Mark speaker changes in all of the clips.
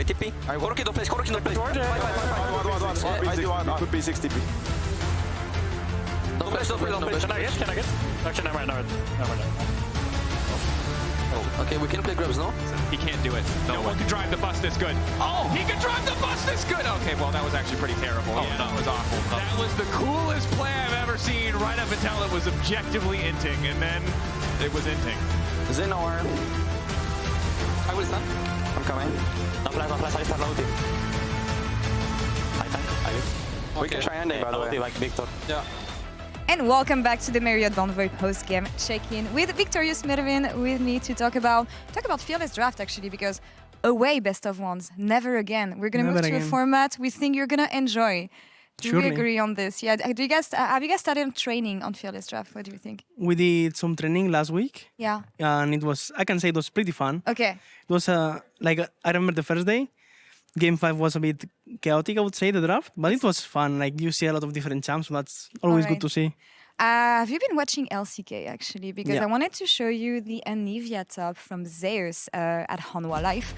Speaker 1: play TP. Koroki don't play, Koroki don't play.
Speaker 2: I do one. Could be 60 P.
Speaker 1: Don't play, don't play.
Speaker 3: Can I get? Actually, never mind.
Speaker 1: Oh, okay, we can play grubs, no?
Speaker 3: He can't do it. No one can drive the bus this good. Oh, he can drive the bus this good! Okay, well, that was actually pretty terrible.
Speaker 1: Oh,
Speaker 3: yeah,
Speaker 1: no.
Speaker 3: that was awful. That was the coolest play I've ever seen, right up until it was objectively inting, and then it was inting.
Speaker 1: They know where. I will stand. I'm coming. No flash, I start low team. I tank, I live. We can try ending, by the way. Like Victor. Yeah.
Speaker 4: And welcome back to the Myrwn Bonvoy post-game check-in with victorious Myrwn with me to talk about Fearless Draft, actually, because away best of ones, never again. We're gonna move to a format we think you're gonna enjoy. Do we agree on this? Yeah. Have you guys started training on Fearless Draft? What do you think?
Speaker 5: We did some training last week.
Speaker 4: Yeah.
Speaker 5: And I can say it was pretty fun.
Speaker 4: Okay.
Speaker 5: It was I remember the first day. Game 5 was a bit chaotic, I would say, the draft, but it was fun. Like, you see a lot of different champs, so that's always good to see.
Speaker 4: Have you been watching LCK, actually? Because I wanted to show you the Anivia top from Zyra at Hanwha Life.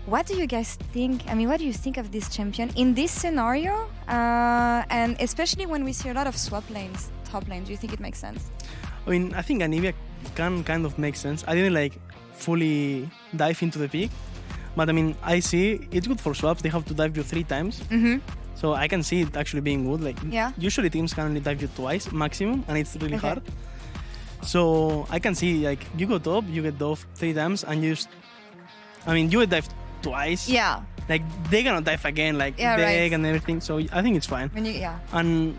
Speaker 4: What do you guys think? I mean, what do you think of this champion in this scenario? And especially when we see a lot of swap lanes, top lane, do you think it makes sense?
Speaker 5: I mean, I think Anivia can kind of make sense. I didn't fully dive into the pick. But I mean, I see it's good for swaps. They have to dive you 3 times. So I can see it actually being good. Usually teams can only dive you twice maximum, and it's really hard. So I can see, you go top, you get dove 3 times, and you would dive twice.
Speaker 4: Yeah.
Speaker 5: They cannot dive again, egg and everything. So I think it's fine. And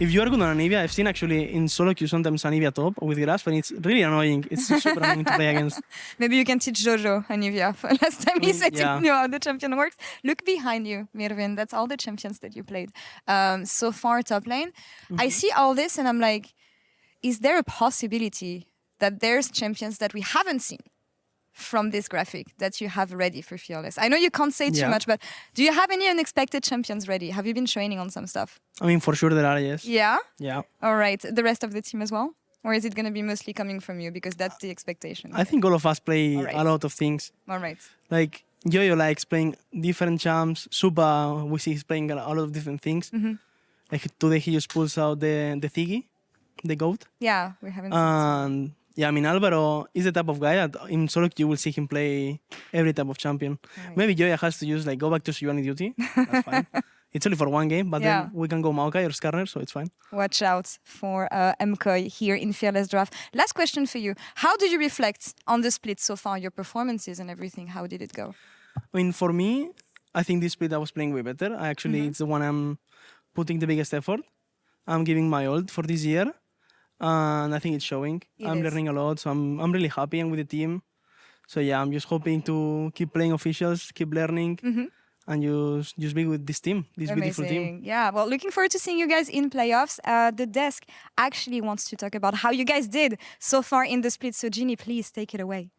Speaker 5: if you are good on Anivia, I've seen actually in solo queue sometimes Anivia top with grass, but it's really annoying. It's super annoying to play against.
Speaker 4: Maybe you can teach Jojo Anivia. Last time he said he knew how the champion works. Look behind you, Myrwn. That's all the champions that you played so far top lane. I see all this and I'm like, is there a possibility that there's champions that we haven't seen from this graphic that you have ready for Fearless? I know you can't say too much, but do you have any unexpected champions ready? Have you been training on some stuff?
Speaker 5: I mean, for sure there are, yes.
Speaker 4: Yeah?
Speaker 5: Yeah.
Speaker 4: All right. The rest of the team as well? Or is it going to be mostly coming from you? Because that's the expectation.
Speaker 5: I think all of us play a lot of things.
Speaker 4: All right.
Speaker 5: Like, Yo-Yo likes playing different champs. Suba, we see he's playing a lot of different things. Like, today he just pulls out the Thiggy, the goat.
Speaker 4: Yeah, we haven't seen it.
Speaker 5: Yeah, I mean, Alvaro is the type of guy that in solo you will see him play every type of champion. Maybe Joya has to use, go back to Sivani duty. That's fine. It's only for 1 game, but then we can go Maokai or Skarner, so it's fine.
Speaker 4: Watch out for MKOI here in Fearless Draft. Last question for you. How do you reflect on the split so far, your performances and everything? How did it go?
Speaker 5: I mean, for me, I think this split I was playing way better. Actually, it's the one I'm putting the biggest effort. I'm giving my all for this year. And I think it's showing. I'm learning a lot, so I'm really happy. I'm with the team. So yeah, I'm just hoping to keep playing officials, keep learning, and just be with this team, this beautiful team.
Speaker 4: Yeah, well, looking forward to seeing you guys in playoffs. The desk actually wants to talk about how you guys did so far in the split. So Ginny, please take it away.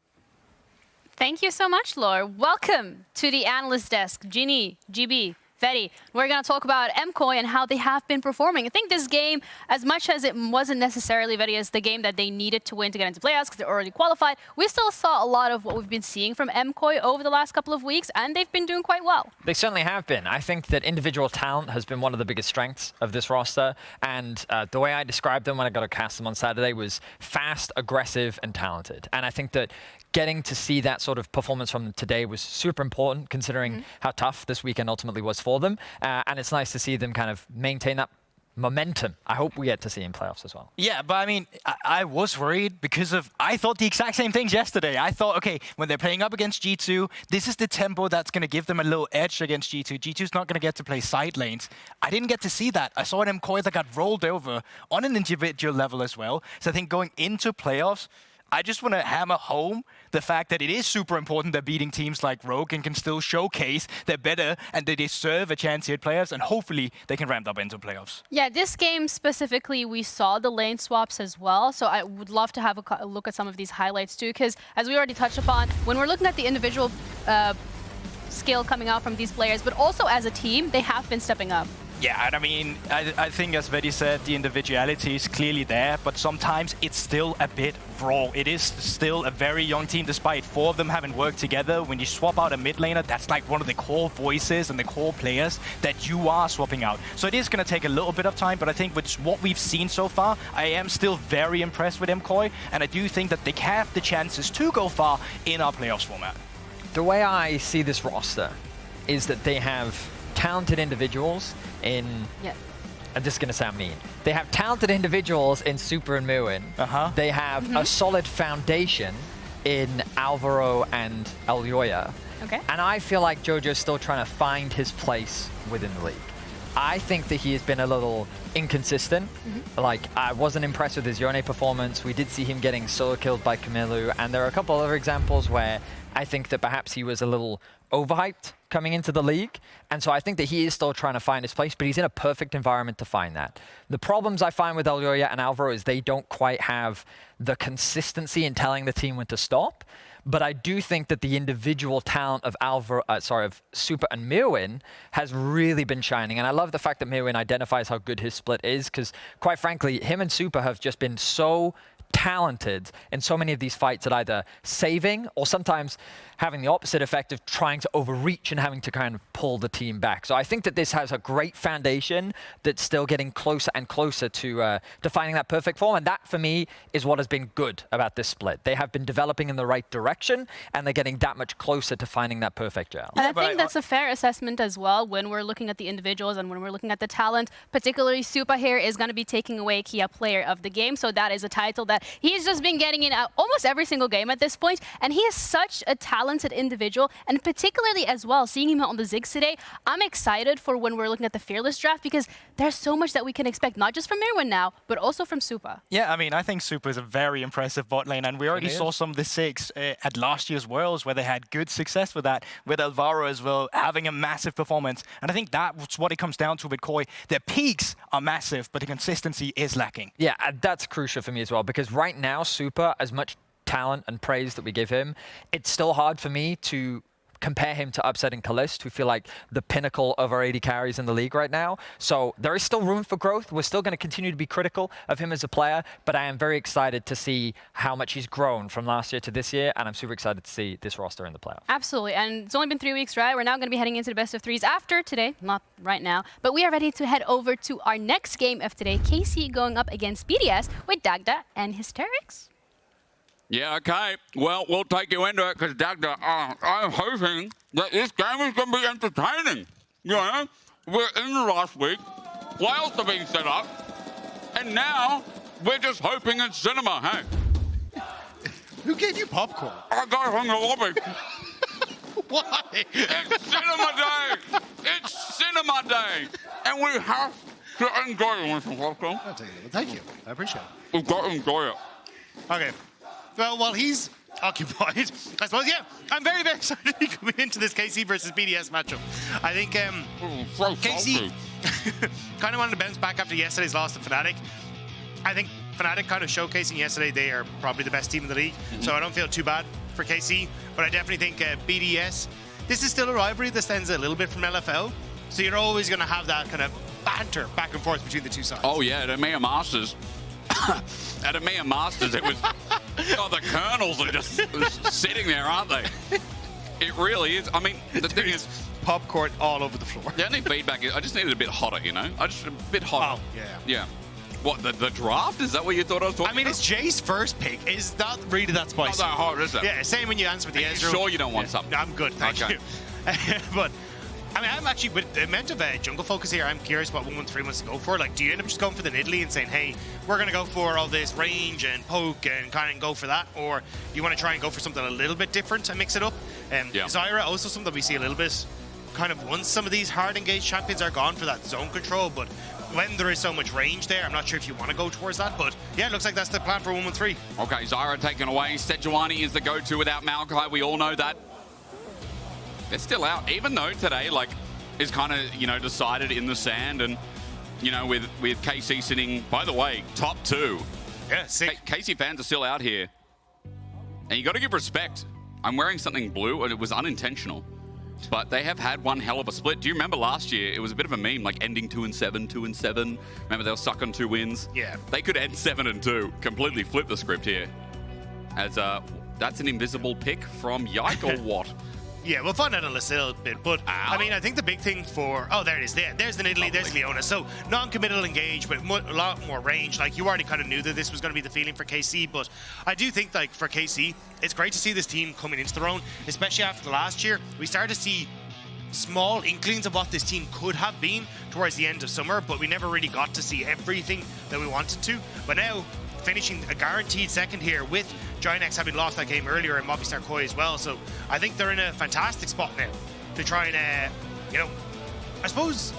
Speaker 6: Thank you so much, Laure. Welcome to the Analyst desk. Ginny, GB, Vladi, we're going to talk about MKOI and how they have been performing. I think this game, as much as it wasn't necessarily Vladi as the game that they needed to win to get into playoffs because they're already qualified, we still saw a lot of what we've been seeing from MKOI over the last couple of weeks, and they've been doing quite well.
Speaker 7: They certainly have been. I think that individual talent has been one of the biggest strengths of this roster, and the way I described them when I got to cast them on Saturday was fast, aggressive, and talented. And I think that getting to see that sort of performance from them today was super important, considering how tough this weekend ultimately was for them. And it's nice to see them kind of maintain that momentum. I hope we get to see in playoffs as well.
Speaker 8: Yeah, but I mean, I was worried because I thought the exact same things yesterday. I thought, okay, when they're playing up against G2, this is the tempo that's going to give them a little edge against G2. G2's not going to get to play side lanes. I didn't get to see that. I saw an MKOI that got rolled over on an individual level as well. So I think going into playoffs, I just want to hammer home the fact that it is super important that beating teams like Rogue and can still showcase they're better and they deserve a chance here at playoffs, and hopefully they can ramp up into playoffs.
Speaker 6: Yeah, this game specifically, we saw the lane swaps as well, so I would love to have a look at some of these highlights too, because as we already touched upon, when we're looking at the individual skill coming out from these players, but also as a team, they have been stepping up.
Speaker 8: Yeah, and I mean, I think as Vladi said, the individuality is clearly there, but sometimes it's still a bit raw. It is still a very young team, despite 4 of them having worked together. When you swap out a mid laner, that's like one of the core voices and the core players that you are swapping out. So it is going to take a little bit of time, but I think with what we've seen so far, I am still very impressed with MKOI, and I do think that they have the chances to go far in our playoffs format.
Speaker 7: The way I see this roster is that they have talented individuals in...
Speaker 6: Yeah.
Speaker 7: This is going to sound mean. They have talented individuals in Super and Myrwn. They have a solid foundation in Alvaro and Elyoya.
Speaker 6: Okay.
Speaker 7: And I feel like Jojo's still trying to find his place within the league. I think that he has been a little inconsistent. Like, I wasn't impressed with his Yone performance. We did see him getting solo killed by Camilo, and there are a couple other examples where I think that perhaps he was a little overhyped coming into the league. And so I think that he is still trying to find his place, but he's in a perfect environment to find that. The problems I find with Elyoya and Alvaro is they don't quite have the consistency in telling the team when to stop. But I do think that the individual talent of of Super and Myrwn has really been shining. And I love the fact that Myrwn identifies how good his split is, because quite frankly, him and Super have just been so talented in so many of these fights at either saving or sometimes having the opposite effect of trying to overreach and having to kind of pull the team back. So I think that this has a great foundation that's still getting closer and closer to finding that perfect form. And that, for me, is what has been good about this split. They have been developing in the right direction, and they're getting that much closer to finding that perfect gel.
Speaker 6: And I think that's a fair assessment as well when we're looking at the individuals and when we're looking at the talent. Particularly, Supa here is going to be taking away Kia Player of the Game. So that is a title that he's just been getting in almost every single game at this point. And he is such a talented individual. And particularly as well, seeing him on the Ziggs today, I'm excited for when we're looking at the Fearless draft, because there's so much that we can expect, not just from Myrwn now, but also from Supa.
Speaker 8: Yeah, I mean, I think Supa is a very impressive bot lane, and we already saw some of the Ziggs at last year's Worlds where they had good success with that, with Alvaro as well, having a massive performance. And I think that's what it comes down to with Koi. Their peaks are massive, but the consistency is lacking.
Speaker 7: Yeah, that's crucial for me as well, because right now, Supa, as much talent and praise that we give him, it's still hard for me to compare him to upsetting Caliste, who feel like the pinnacle of our AD carries in the league right now. So there is still room for growth. We're still going to continue to be critical of him as a player, but I am very excited to see how much he's grown from last year to this year, and I'm super excited to see this roster in the playoffs.
Speaker 6: Absolutely, and it's only been 3 weeks, right? We're now going to be heading into the best of threes after today, not right now, but we are ready to head over to our next game of today. KC going up against BDS with Dagda and Hysterics.
Speaker 9: Yeah, okay. Well, we'll take you into it because, Dagda, I'm hoping that this game is going to be entertaining. You know, we're in the last week, playoffs are being set up, and now we're just hoping it's cinema, hey?
Speaker 10: Who gave you popcorn?
Speaker 9: I got it from the lobby.
Speaker 10: Why?
Speaker 9: It's cinema day! It's cinema day! And we have to enjoy it with some popcorn.
Speaker 10: I'll take it. Thank you. I appreciate it.
Speaker 9: We've got to enjoy it.
Speaker 10: Okay. Well, while he's occupied, I suppose, yeah, I'm very, very excited to be coming into this KC versus BDS matchup. I think KC kind of wanted to bounce back after yesterday's loss to Fnatic. I think Fnatic kind of showcasing yesterday they are probably the best team in the league, so I don't feel too bad for KC, but I definitely think BDS, this is still a rivalry that stems a little bit from LFL, so you're always going to have that kind of banter back and forth between the two sides.
Speaker 9: Oh, yeah, at EMEA Masters. At EMEA Masters, it was... Oh, the kernels are just sitting there, aren't they? It really is. I mean, the thing is...
Speaker 10: Popcorn all over the floor.
Speaker 9: The only feedback is I just needed a bit hotter, you know? I just a bit hotter.
Speaker 10: Oh, yeah.
Speaker 9: Yeah. What, the draft? Is that what you thought I was talking about?
Speaker 10: I mean, it's Jay's first pick. Is not really that spicy.
Speaker 9: Not that hot, is it?
Speaker 10: Yeah, same when you answer with the Ezreal.
Speaker 9: Sure you don't want something?
Speaker 10: I'm good, thank you. But... I mean, I'm actually, with the amount of jungle focus here, I'm curious what 113 wants to go for. Like, do you end up just going for the Nidalee and saying, hey, we're going to go for all this range and poke and kind of go for that? Or do you want to try and go for something a little bit different and mix it up? Zyra, also something we see a little bit kind of once some of these hard engaged champions are gone for that zone control. But when there is so much range there, I'm not sure if you want to go towards that. But yeah, it looks like that's the plan for 113.
Speaker 9: Okay, Zyra taken away. Sejuani is the go-to without Maokai. We all know that. They're still out, even though today, like, is kind of, you know, decided in the sand, and, you know, with KC sitting, by the way, top 2.
Speaker 10: Yeah, sick.
Speaker 9: KC fans are still out here. And you got to give respect. I'm wearing something blue, and it was unintentional. But they have had one hell of a split. Do you remember last year? It was a bit of a meme, like ending 2-7, 2-7. Remember they were stuck on 2 wins?
Speaker 10: Yeah.
Speaker 9: They could end 7-2. Completely flip the script here. As that's an invisible pick from Yike or what?
Speaker 10: Yeah, we'll find out in a little bit. But, I mean, I think the big thing for... Oh, there it is. There's the Nidalee, there's Leona. So, non-committal engage, but a lot more range. Like, you already kind of knew that this was going to be the feeling for KC. But I do think, like, for KC, it's great to see this team coming into their own, especially after the last year. We started to see small inklings of what this team could have been towards the end of summer, but we never really got to see everything that we wanted to. But now, finishing a guaranteed second here with Ginex having lost that game earlier and Movistar Koi as well. So I think they're in a fantastic spot now to try and, you know, I suppose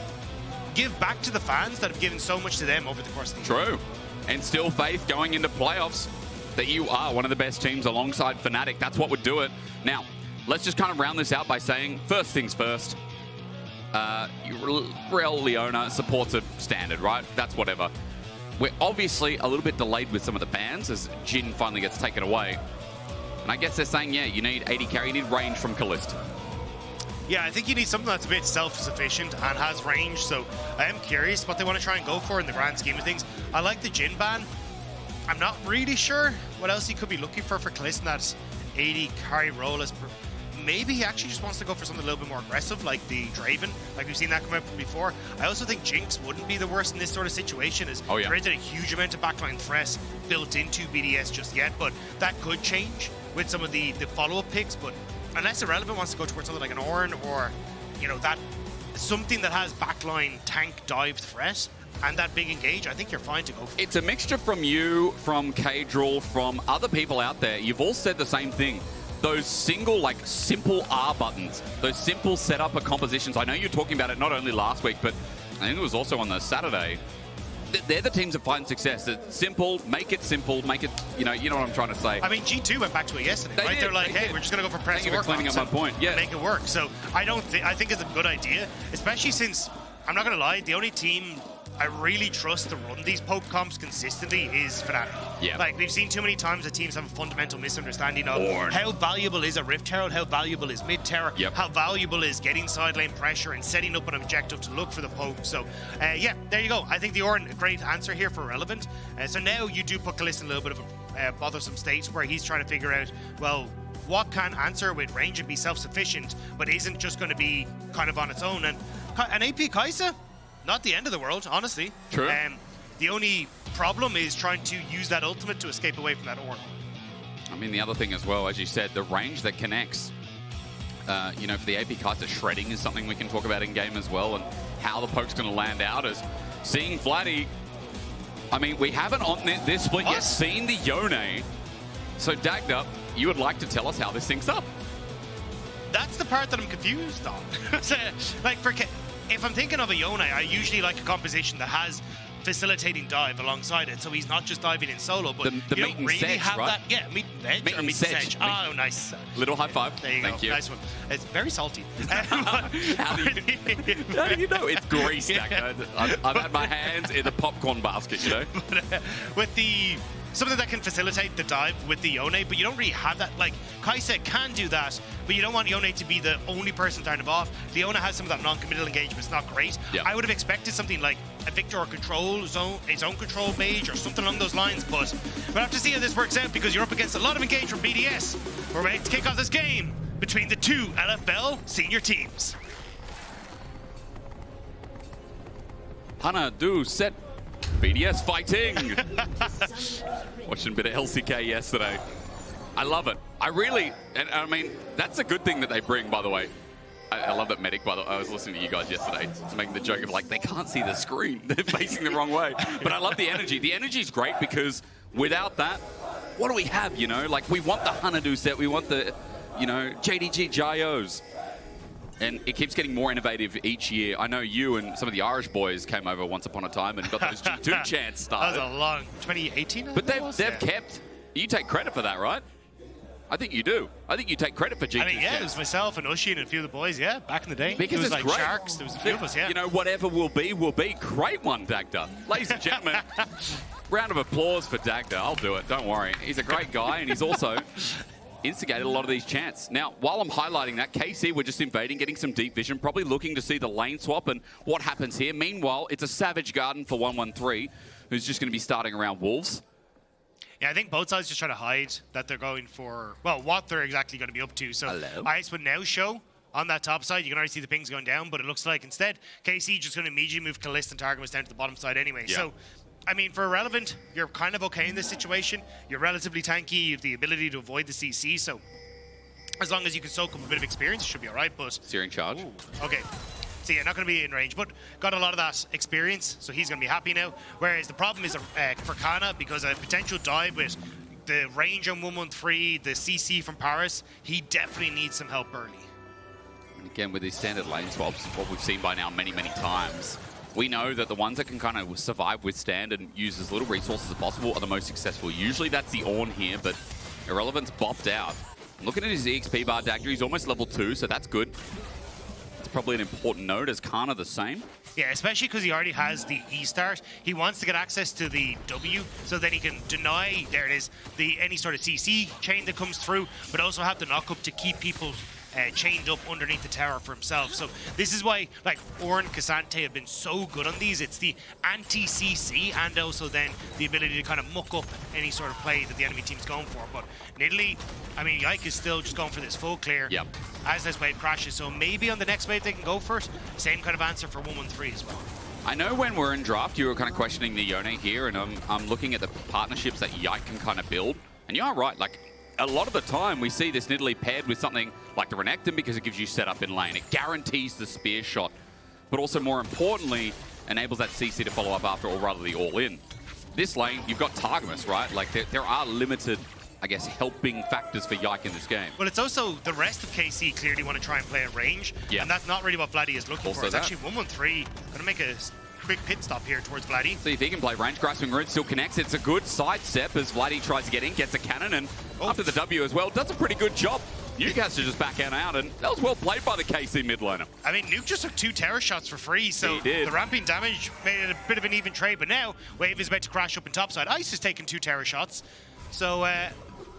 Speaker 10: give back to the fans that have given so much to them over the course of the year.
Speaker 9: True. And still faith going into playoffs that you are one of the best teams alongside Fnatic. That's what would do it. Now, let's just kind of round this out by saying, first things first, Rell, Leona, supports a standard, right? That's whatever. We're obviously a little bit delayed with some of the bans as Jhin finally gets taken away. And I guess they're saying, yeah, you need AD carry, you need range from Caliste.
Speaker 10: Yeah, I think you need something that's a bit self-sufficient and has range, so I am curious what they want to try and go for in the grand scheme of things. I like the Jhin ban. I'm not really sure what else he could be looking for Caliste in that AD carry role. Maybe he actually just wants to go for something a little bit more aggressive, like the Draven, like we've seen that come out from before. I also think Jinx wouldn't be the worst in this sort of situation, as there isn't a huge amount of backline threat built into BDS just yet, but that could change with some of the follow-up picks. But unless Irrelevant wants to go towards something like an Ornn or, you know, that something that has backline tank dive threat and that big engage, I think you're fine to go for it.
Speaker 9: It's a mixture from you, from Kadril, from other people out there. You've all said the same thing. Those single, like, simple R buttons, those simple setup of compositions. I know you're talking about it not only last week, but I think it was also on the Saturday. They're the teams that find success. It's simple, make it, you know what I'm trying to say.
Speaker 10: I mean, G2 went back to it yesterday, right? They're like, hey, we're just going to go for press
Speaker 9: Thank you for cleaning up my point. Yeah.
Speaker 10: Make it work. So I think it's a good idea, especially since, I'm not going to lie, the only team I really trust to run these poke comps consistently is Fnatic.
Speaker 9: Yeah.
Speaker 10: Like, we've seen too many times that teams have a fundamental misunderstanding of how valuable is a Rift Herald, how valuable is mid terror, how valuable is getting side lane pressure and setting up an objective to look for the poke. So, yeah, there you go. I think the Ornn, a great answer here for Relevant. So now you do put Caliste in a little bit of a bothersome state where he's trying to figure out, well, what can answer with range and be self-sufficient, but isn't just going to be kind of on its own. And an AP Kai'Sa, not the end of the world, honestly.
Speaker 9: True.
Speaker 10: The only problem is trying to use that ultimate to escape away from that Ornn.
Speaker 9: I mean, the other thing as well, as you said, the range that connects. You know, for the AP Kai'Sa, shredding is something we can talk about in game as well, and how the poke's going to land out as seeing Vladi. I mean, we haven't on this split yet seen the Yone. So Dagda, you would like to tell us how this syncs up?
Speaker 10: That's the part that I'm confused on. So, like, if I'm thinking of a Yone, I usually like a composition that has facilitating dive alongside it, so he's not just diving in solo, but
Speaker 9: the
Speaker 10: you don't really
Speaker 9: sedge,
Speaker 10: have
Speaker 9: right?
Speaker 10: that. Yeah, meat and veg or meat and sedge. Oh, nice.
Speaker 9: Little high five.
Speaker 10: There you
Speaker 9: Thank
Speaker 10: go.
Speaker 9: you.
Speaker 10: Nice one. It's very salty.
Speaker 9: How do you know it's grease, Dagda? I've had my hands in the popcorn basket, you know?
Speaker 10: But, with the something that can facilitate the dive with the Yone, but you don't really have that. Like, Kai'Sa can do that, but you don't want Yone to be the only person turning him off. Leona has some of that non-committal engagement. It's not great.
Speaker 9: Yeah.
Speaker 10: I would have expected something like a Victor or control zone, a zone control mage or something along those lines, but we'll have to see how this works out because you're up against a lot of engagement from BDS. We're ready to kick off this game between the two LFL senior teams.
Speaker 9: Hana, do set. BDS fighting. Watching a bit of LCK yesterday. I love it. I really, and I mean, that's a good thing that they bring, by the way. I love that Medic, by the way. I was listening to you guys yesterday, making the joke of like, they can't see the screen. They're facing the wrong way. But I love the energy. The energy is great because without that, what do we have, you know? Like, we want the Hanadu set. We want the, you know, JDG Jayos. And it keeps getting more innovative each year. I know you and some of the Irish boys came over once upon a time and got those G2 chants started.
Speaker 10: That was a long 2018.
Speaker 9: But they've kept. You take credit for that, right? I think you do. I think you take credit for G2.
Speaker 10: I mean, yeah, it was myself and Ushi and a few of the boys. Yeah, back in the day.
Speaker 9: Because
Speaker 10: it was
Speaker 9: it's
Speaker 10: like
Speaker 9: great.
Speaker 10: Sharks. There was a few of us. Yeah.
Speaker 9: You know, whatever will be, will be. Great one, Dagda. Ladies and gentlemen, round of applause for Dagda. I'll do it. Don't worry. He's a great guy, and he's also instigated a lot of these chants. Now, while I'm highlighting that, KC were just invading, getting some deep vision, probably looking to see the lane swap and what happens here. Meanwhile, it's a Savage Garden for 113, who's just going to be starting around Wolves.
Speaker 10: Yeah, I think both sides just try to hide that they're going for, well, what they're exactly going to be up to. So Ice would now show on that top side. You can already see the pings going down, but it looks like instead, KC just going to immediately move Caliste and Targamas down to the bottom side anyway. Yeah. So, I mean, for Irrelevant, you're kind of okay in this situation. You're relatively tanky. You have the ability to avoid the CC, so as long as you can soak up a bit of experience, it should be all right, but...
Speaker 9: Searing charge.
Speaker 10: Ooh, okay. So yeah, not going to be in range, but got a lot of that experience, so he's going to be happy now. Whereas the problem is for Canna, because a potential dive with the range on 113, the CC from Parus, he definitely needs some help early.
Speaker 9: And again, with these standard lane swaps, what we've seen by now many, many times, we know that the ones that can kind of survive, withstand, and use as little resources as possible are the most successful. Usually that's the Ornn here, but Irrelevant's bopped out. Looking at his EXP bar, Dagda, he's almost level 2, so that's good. Probably an important note. As Canna the same?
Speaker 10: Yeah, especially because he already has the E start. He wants to get access to the W, so then he can deny, there it is, any sort of CC chain that comes through, but also have the knock up to keep people chained up underneath the tower for himself. So this is why, like, Ornn, Cassante have been so good on these. It's the anti-CC and also then the ability to kind of muck up any sort of play that the enemy team's going for. But Nidalee, I mean, Yike is still just going for this full clear as this wave crashes. So maybe on the next wave they can go for it. Same kind of answer for 113 as well.
Speaker 9: I know when we're in draft, you were kind of questioning the Yone here, and I'm looking at the partnerships that Yike can kind of build. And you are right, like, a lot of the time we see this Nidalee paired with something like the Renekton because it gives you setup in lane. It guarantees the spear shot, but also more importantly, enables that CC to follow up after, or rather the all-in. This lane, you've got Targamas, right? Like, there are limited, I guess, helping factors for Yike in this game.
Speaker 10: Well, it's also the rest of KC clearly want to try and play at range, and that's not really what Vladi is looking for. It's actually 113, going to make a quick pit stop here towards Vladi.
Speaker 9: See if he can play range. Grasping Rune still connects. It's a good sidestep as Vladi tries to get in, gets a cannon, and after the W as well, does a pretty good job. Newcastle just back out, and that was well played by the KC mid laner.
Speaker 10: I mean, Nuke just took 2 terror shots for free, so the ramping damage made it a bit of an even trade, but now Wave is about to crash up in topside. Ice has taken 2 terror shots, so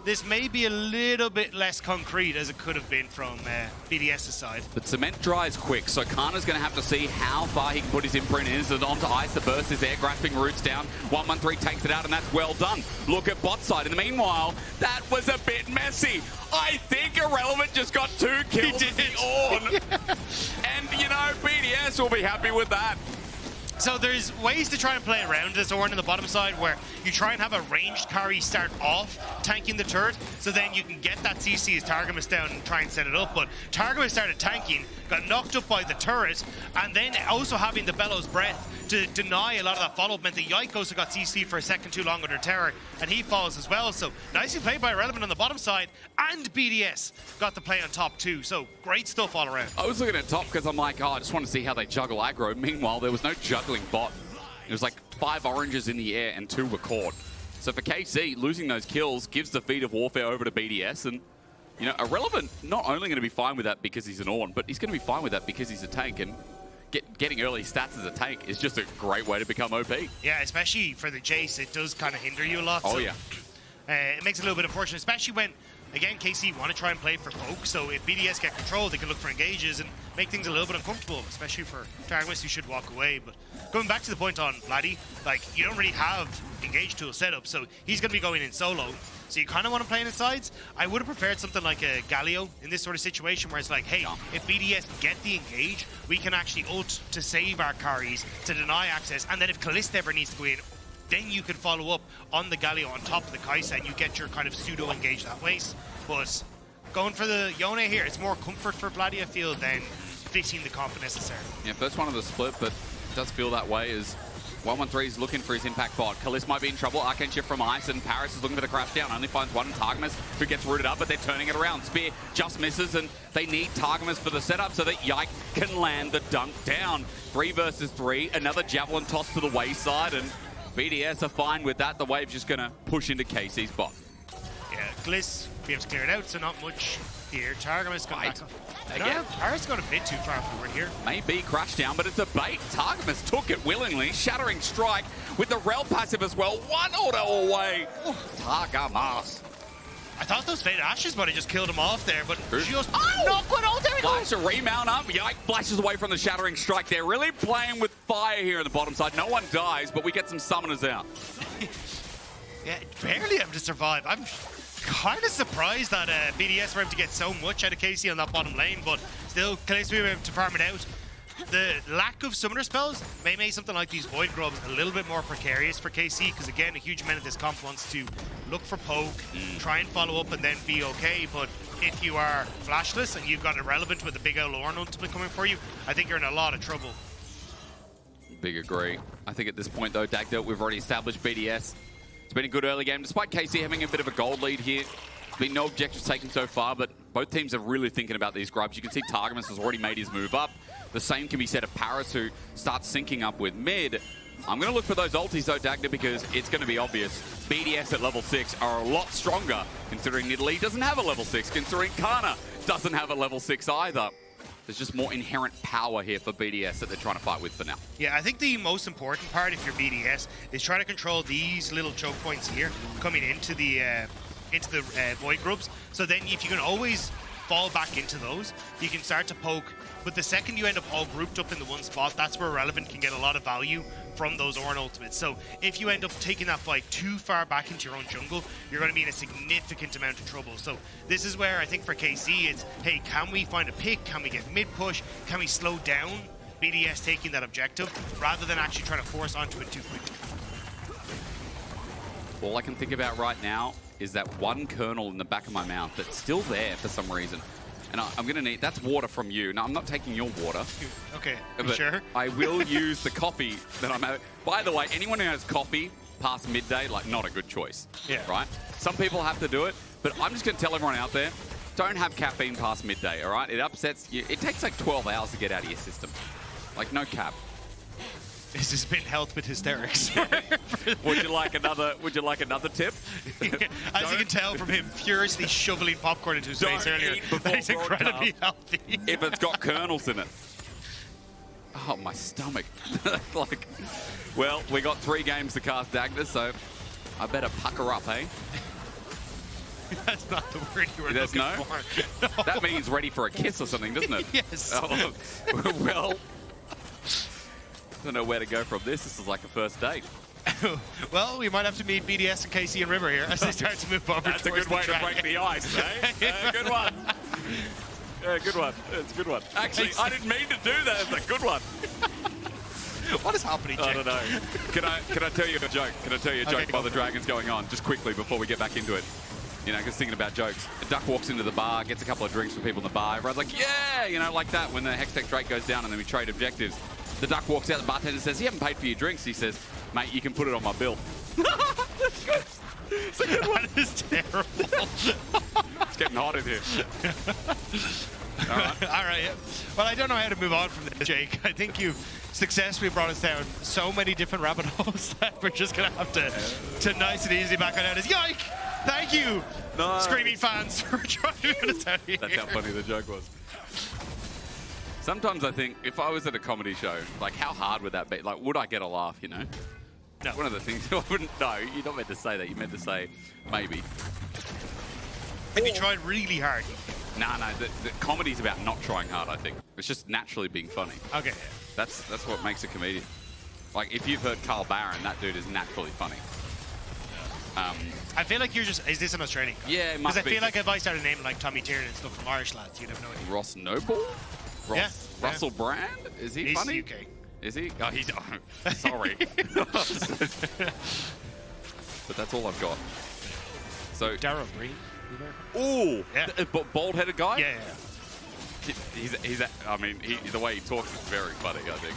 Speaker 10: this may be a little bit less concrete as it could have been from BDS's side.
Speaker 9: But cement dries quick, so Canna's going to have to see how far he can put his imprint in. Is it onto Ice? The burst is there, grasping roots down. 113 takes it out, and that's well done. Look at bot side. In the meanwhile, that was a bit messy. I think Irrelevant just got 2 kills in the Ornn. And, you know, BDS will be happy with that.
Speaker 10: So there's ways to try and play around this Ornn in the bottom side where you try and have a ranged carry start off tanking the turret, so then you can get that CC as Targamas down and try and set it up. But Targamas started tanking, got knocked up by the turret, and then also having the Bellows Breath to deny a lot of that follow-up meant that Yike also got CC for a second too long under terror, and he falls as well. So nicely played by Irrelevant on the bottom side, and BDS got the play on top too. So great stuff all around.
Speaker 9: I was looking at top because I'm like, oh, I just want to see how they juggle aggro. Meanwhile, there was no juggling bot. It was like 5 oranges in the air and 2 were caught. So for KC, losing those kills gives the feat of warfare over to BDS, and you know, Irrelevant not only going to be fine with that because he's an Ornn, but he's going to be fine with that because he's a tank, and getting early stats as a tank is just a great way to become OP.
Speaker 10: Yeah, especially for the Jayce, it does kind of hinder you a lot.
Speaker 9: Oh,
Speaker 10: so,
Speaker 9: yeah.
Speaker 10: It makes it a little bit unfortunate, especially when, again, KC want to try and play for poke, so if BDS get control, they can look for engages and make things a little bit uncomfortable, especially for Targamas, who should walk away. But going back to the point on Vladi, like, you don't really have engage tool set up, so he's going to be going in solo. So you kind of want to play in his sides. I would have preferred something like a Galio in this sort of situation where it's like, hey, if BDS get the engage, we can actually ult to save our carries, to deny access, and then if Caliste ever needs to go in, then you can follow up on the Galio on top of the Kai'Sa and you get your kind of pseudo engage that way. But going for the Yone here, it's more comfort for Vladi, I feel, than fitting the comp necessarily.
Speaker 9: Yeah, first one of the split, but it does feel that way as 113 is looking for his impact bot. Caliste might be in trouble. Arcane shift from Ice, and Parus is looking for the crash down. Only finds one Targamas who gets rooted up, but they're turning it around. Spear just misses, and they need Targamas for the setup so that Yike can land the dunk down. 3 versus 3, another javelin toss to the wayside, and BDS are fine with that. The wave's just going to push into KC's bot.
Speaker 10: Yeah, Caliste be able to clear it out, so not much here. Targamas going back up.
Speaker 9: Again,
Speaker 10: Parus got a bit too far forward here.
Speaker 9: Maybe crash down, but it's a bait. Targamas took it willingly. Shattering strike with the Rell passive as well. 1 auto away. Targamas.
Speaker 10: I thought those Fade Ashes might have just killed him off there, but just
Speaker 9: Oh!
Speaker 10: not quite all. There he
Speaker 9: Flash
Speaker 10: goes.
Speaker 9: a remount up. Yike flashes away from the Shattering Strike. They're really playing with fire here on the bottom side. No one dies, but we get some summoners out.
Speaker 10: Yeah, barely able to survive. I'm kind of surprised that BDS were able to get so much out of Kai'Sa on that bottom lane, but still, Caliste were able to farm it out. The lack of summoner spells may make something like these Void Grubs a little bit more precarious for KC, because again, a huge amount of this comp wants to look for poke, try and follow up and then be okay, but if you are flashless and you've got Irrelevant with a big old Ornn ultimate coming for you, I think you're in a lot of trouble.
Speaker 9: Big agree. I think at this point though, Dagda, we've already established BDS. It's been a good early game, despite KC having a bit of a gold lead here. There's been no objectives taken so far, but both teams are really thinking about these grubs. You can see Targamas has already made his move up. The same can be said of Parus, who starts syncing up with mid. I'm going to look for those ultis though, Dagda, because it's going to be obvious. BDS at level 6 are a lot stronger, considering Nidalee doesn't have a level 6, considering Canna doesn't have a level 6 either. There's just more inherent power here for BDS that they're trying to fight with for now.
Speaker 10: Yeah, I think the most important part if you're BDS is trying to control these little choke points here coming into the Void Grubs. So then if you can always fall back into those, you can start to poke. But the second you end up all grouped up in the one spot, that's where Relevant can get a lot of value from those Ornn ultimates. So if you end up taking that fight too far back into your own jungle, you're going to be in a significant amount of trouble. So this is where I think for KC it's, hey, can we find a pick? Can we get mid push? Can we slow down BDS taking that objective rather than actually trying to force onto it too quickly?
Speaker 9: All I can think about right now is that one kernel in the back of my mouth that's still there for some reason. And I'm going to need... That's water from you. Now, I'm not taking your water.
Speaker 10: Okay,
Speaker 9: but
Speaker 10: sure?
Speaker 9: I will use the coffee that I'm having. By the way, anyone who has coffee past midday, like, not a good choice.
Speaker 10: Yeah.
Speaker 9: Right? Some people have to do it, but I'm just going to tell everyone out there, don't have caffeine past midday, all right? It upsets you. It takes like 12 hours to get out of your system. Like, no cap.
Speaker 10: This has been Health with Hysterics.
Speaker 9: Would you like another tip?
Speaker 10: As you can tell from him furiously shoveling popcorn into his face earlier, he's incredibly healthy.
Speaker 9: If it's got kernels in it. Oh, my stomach. Like, well, we got 3 games to cast Dagda, so I better pucker up, eh?
Speaker 10: That's not the word you were looking for. No.
Speaker 9: That means ready for a kiss or something, doesn't it?
Speaker 10: Yes.
Speaker 9: Oh, well, I don't know where to go from this. This is like a first date.
Speaker 10: Well, we might have to meet BDS and KC and River here as they start to move over.
Speaker 9: That's a good way to break the ice, eh? Good one. Yeah, good one. It's a good one. Actually, I didn't mean to do that. It's a good one.
Speaker 10: What is happening, Jake?
Speaker 9: I don't know. Can I tell you a joke? Can I tell you a joke while the Dragon's going on? Just quickly before we get back into it. You know, just thinking about jokes. A duck walks into the bar, gets a couple of drinks from people in the bar. Everyone's like, yeah! You know, like that when the Hextech Drake goes down and then we trade objectives. The duck walks out, the bartender says, you haven't paid for your drinks. He says, mate, you can put it on my bill. That's good. It's a good one.
Speaker 10: That is terrible.
Speaker 9: It's getting hot in here. All right.
Speaker 10: All right. Yeah. Well, I don't know how to move on from this, Jake. I think you've successfully brought us down so many different rabbit holes that we're just going to have to nice and easy back on out. Yike! Thank you, screaming fans, for trying to get us out here.
Speaker 9: That's how funny the joke was. Sometimes I think if I was at a comedy show, like how hard would that be? Like, would I get a laugh, you know?
Speaker 10: No.
Speaker 9: One of the things I wouldn't know, you're not meant to say that. You're meant to say maybe.
Speaker 10: If you tried really hard.
Speaker 9: No, the comedy's about not trying hard, I think. It's just naturally being funny.
Speaker 10: Okay.
Speaker 9: That's what makes a comedian. Like, if you've heard Carl Barron, that dude is naturally funny.
Speaker 10: I feel like you're just... Is this an Australian guy?
Speaker 9: Yeah, it must be.
Speaker 10: Because I feel like if I started naming like Tommy Tiernan and stuff from Irish lads, you'd have no idea.
Speaker 9: Ross Noble? Russell Brand? Is he
Speaker 10: He's
Speaker 9: funny?
Speaker 10: UK.
Speaker 9: Is he? Oh, he's... Oh, sorry. But that's all I've got. So...
Speaker 10: Darryl Breen.
Speaker 9: Ooh!
Speaker 10: Yeah.
Speaker 9: Bald-headed guy?
Speaker 10: Yeah.
Speaker 9: I mean, the way he talks is very funny, I think.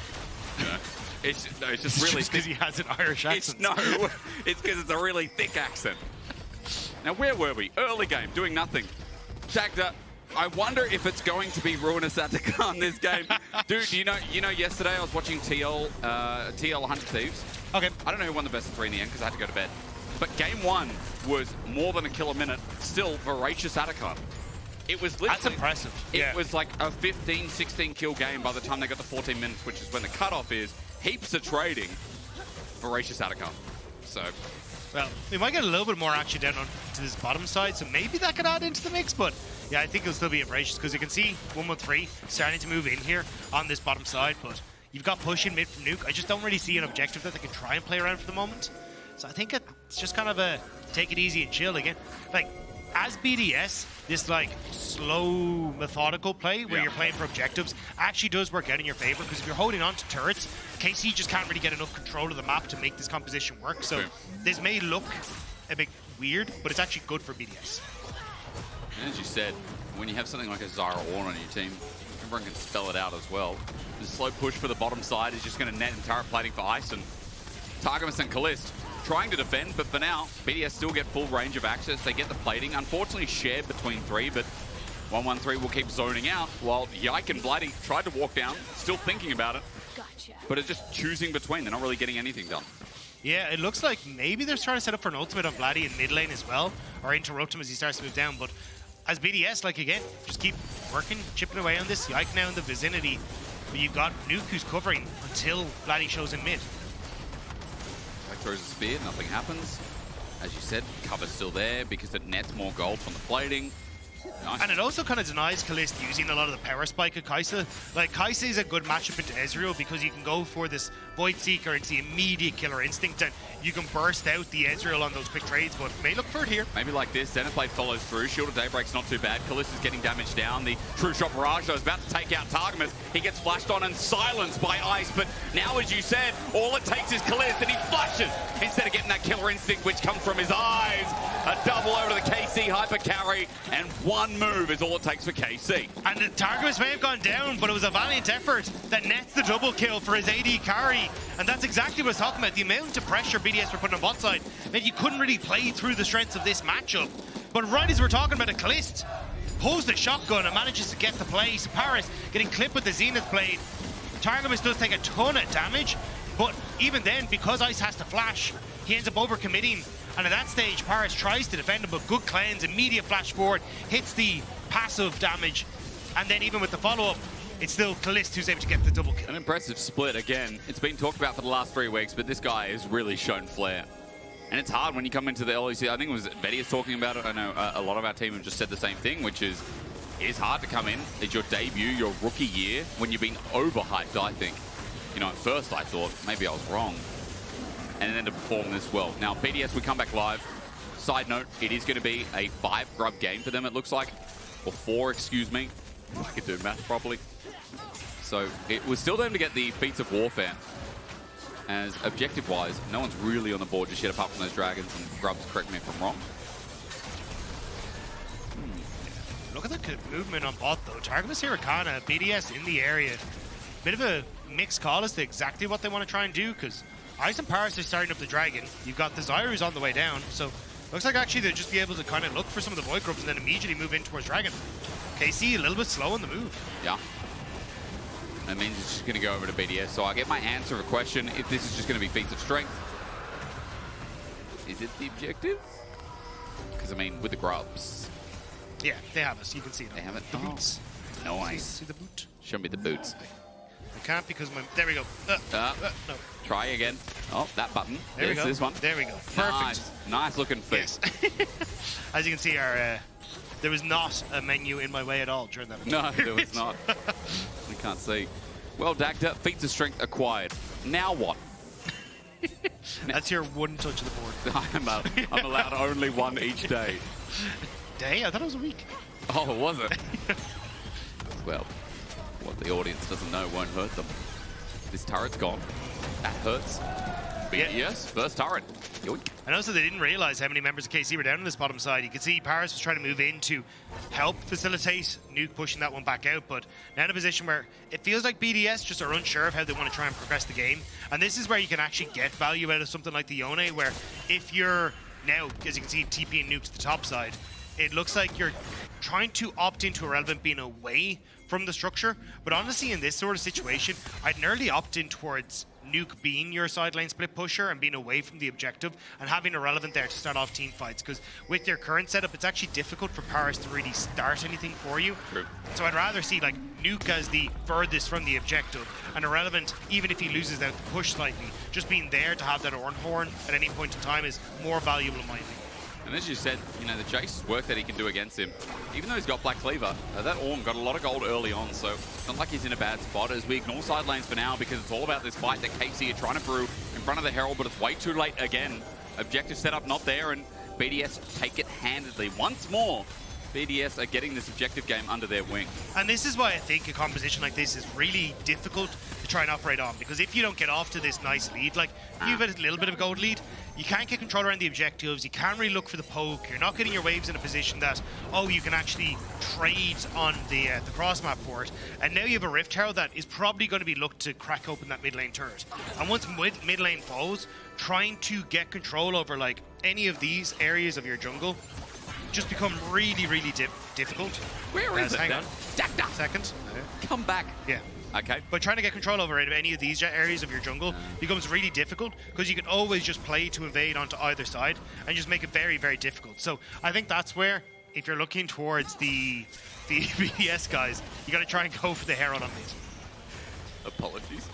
Speaker 9: You know? It's just really...
Speaker 10: because he has an Irish accent.
Speaker 9: It's because it's a really thick accent. Now, where were we? Early game, doing nothing. Dagda, I wonder if it's going to be Ruinous Attica in this game. Dude, you know, yesterday I was watching TL 100 Thieves.
Speaker 10: Okay.
Speaker 9: I don't know who won the best of 3 in the end because I had to go to bed. But game 1 was more than a kill a minute. Still, Voracious Attica. It was literally...
Speaker 10: That's impressive.
Speaker 9: It was like a 15, 16 kill game by the time they got to 14 minutes, which is when the cutoff is. Heaps of trading. Voracious Attica. So,
Speaker 10: well, we might get a little bit more action down on to this bottom side, so maybe that could add into the mix, but yeah, I think it'll still be voracious because you can see 113 starting to move in here on this bottom side, but you've got push in mid from Nuke. I just don't really see an objective that they can try and play around for the moment. So I think it's just kind of a take it easy and chill again. Like, as BDS, this like slow, methodical play where you're playing for objectives actually does work out in your favor, because if you're holding on to turrets, KC just can't really get enough control of the map to make this composition work. So this may look a bit weird, but it's actually good for BDS.
Speaker 9: And as you said, when you have something like a Zyra Ornn on your team, everyone can spell it out as well. The slow push for the bottom side is just going to net and turret plating for Ice, and Targamas and Caliste trying to defend, but for now, BDS still get full range of access. They get the plating, unfortunately shared between three, but 113 will keep zoning out, while Yike and Vladi tried to walk down, still thinking about it.
Speaker 6: Gotcha.
Speaker 9: But it's just choosing between. They're not really getting anything done.
Speaker 10: Yeah, it looks like maybe they're trying to set up for an ultimate on Vladi in mid lane as well, or interrupt him as he starts to move down. But as BDS, like again, just keep working, chipping away on this. Yike now in the vicinity, but you've got Nuke who's covering until Vladi shows in mid.
Speaker 9: Throws a spear, nothing happens. As you said, cover's still there because it nets more gold from the plating. Nice.
Speaker 10: And it also kind of denies Caliste using a lot of the power spike of Kai'Sa. Like, Kai'Sa is a good matchup into Ezreal because you can go for this Void Seeker into the immediate killer instinct, and you can burst out the Ezreal on those quick trades, but may look for it here.
Speaker 9: Maybe like this, Xenoblade follows through. Shield of Daybreak's not too bad. Caliste is getting damage down. The True Shot Barrage is about to take out Targamas. He gets flashed on and silenced by Ice, but now, as you said, all it takes is Caliste, and he flashes instead of getting that killer instinct which comes from his eyes. A double over to the KC hyper carry, and one move is all it takes for KC.
Speaker 10: And the Targamas may have gone down, but it was a valiant effort that nets the double kill for his AD carry. And that's exactly what I was talking about. The amount of pressure BDS were putting on bot side meant you couldn't really play through the strengths of this matchup. But right as we're talking about it, Caliste pulls the shotgun and manages to get the play. So Parus getting clipped with the Zenith Blade. Targamas does take a ton of damage, but even then, because Ice has to flash, he ends up overcommitting. And at that stage, Parus tries to defend him, but good cleanse, immediate flash forward, hits the passive damage, and then even with the follow-up, it's still Caliste who's able to get the double kill.
Speaker 9: An impressive split again. It's been talked about for the last 3 weeks, but this guy has really shown flair. And it's hard when you come into the LEC. I think it was Betty talking about it. I know a lot of our team have just said the same thing, which is it is hard to come in. It's your debut, your rookie year, when you've been overhyped, I think. You know, at first I thought maybe I was wrong. And then to perform this well. Now, BDS, we come back live. Side note, it is going to be a 5 grub game for them, it looks like. Or 4, excuse me. I could do math properly. So it was still them to get the feats of warfare. As objective-wise, no one's really on the board just yet, apart from those dragons and grubs, correct me if I'm wrong.
Speaker 10: Look at the movement on bot, though. Targamas here with Canna, BDS in the area. Bit of a mixed call as to exactly what they want to try and do, because Ice and Parus are starting up the dragon. You've got the Zyra who's on the way down, so looks like actually they'll just be able to kind of look for some of the Void Grubs and then immediately move in towards dragon. KC a little bit slow on the move.
Speaker 9: Yeah. That means it's just going to go over to BDS. So I get my answer of a question if this is just going to be feats of strength. Is it the objective? Because, I mean, with the grubs.
Speaker 10: Yeah, they have us. You can see it.
Speaker 9: They have it.
Speaker 10: The boots.
Speaker 9: Nice.
Speaker 10: See the boot?
Speaker 9: Show me the boots.
Speaker 10: I can't because my... There we go. No.
Speaker 9: Try again. Oh, that button.
Speaker 10: There we go.
Speaker 9: This one.
Speaker 10: There we go. Perfect.
Speaker 9: Nice looking feet.
Speaker 10: Yes. As you can see, our there was not a menu in my way at all during that.
Speaker 9: No, there was not. We can't see. Well, Dagda, feats of strength acquired. Now what?
Speaker 10: That's your one touch of the board.
Speaker 9: I'm allowed only one each day.
Speaker 10: Day? I thought it was a week.
Speaker 9: Oh, was it? Well, what the audience doesn't know won't hurt them. This turret's gone. That hurts. But yes, first turret. Yoink.
Speaker 10: And also they didn't realize how many members of KC were down on this bottom side. You could see Parus was trying to move in to help facilitate Nuke pushing that one back out, but now in a position where it feels like BDS just are unsure of how they want to try and progress the game. And this is where you can actually get value out of something like the Yone, where if you're now, as you can see, TP and Nuke to the top side, it looks like you're trying to opt into Irrelevant being away from the structure. But honestly, in this sort of situation, I'd nearly opt in towards Nuke being your side lane split pusher and being away from the objective and having Irrelevant there to start off team fights, because with their current setup it's actually difficult for Parus to really start anything for you.
Speaker 9: True.
Speaker 10: So I'd rather see like Nuke as the furthest from the objective and Irrelevant, even if he loses out the push slightly, just being there to have that Ornn at any point in time is more valuable in my opinion.
Speaker 9: And as you said, you know, the Jayce's work that he can do against him, even though he's got Black Cleaver, that Ornn got a lot of gold early on, so it's not like he's in a bad spot as we ignore side lanes for now because it's all about this fight that KC are trying to brew in front of the Herald, but it's way too late again. Objective setup not there, and BDS take it handedly. Once more, BDS are getting this objective game under their wing.
Speaker 10: And this is why I think a composition like this is really difficult to try and operate on, because if you don't get off to this nice lead, like you've a little bit of a gold lead, you can't get control around the objectives, you can't really look for the poke, you're not getting your waves in a position that, oh, you can actually trade on the cross-map for it. And now you have a Rift Herald that is probably going to be looked to crack open that mid lane turret. And once mid lane falls, trying to get control over like any of these areas of your jungle just become really, really difficult.
Speaker 9: Where is it?
Speaker 10: Hang on.
Speaker 9: Dagda!
Speaker 10: Second.
Speaker 9: Come back.
Speaker 10: Yeah.
Speaker 9: Okay.
Speaker 10: But trying to get control over any of these areas of your jungle becomes really difficult because you can always just play to invade onto either side and just make it very, very difficult. So I think that's where, if you're looking towards the BDS guys, you got to try and go for the Herald on mid.
Speaker 9: Apologies.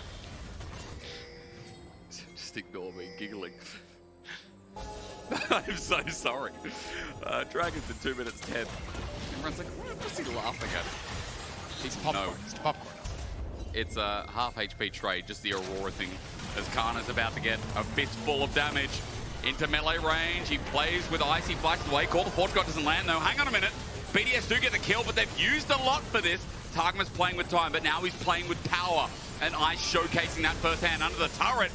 Speaker 9: Just ignore me giggling. I'm so sorry. Dragons in 2 minutes 10. Everyone's like, what is he laughing at?
Speaker 10: He's popcorn.
Speaker 9: No.
Speaker 10: It's popcorn.
Speaker 9: It's a half HP trade, just the Aurora thing, as Canna's about to get a fistful of damage into melee range. He plays with Icy Flash away. Call the Fort God doesn't land though. Hang on a minute. BDS do get the kill, but they've used a lot for this. Targamas playing with time, but now he's playing with power. And Ice showcasing that firsthand under the turret.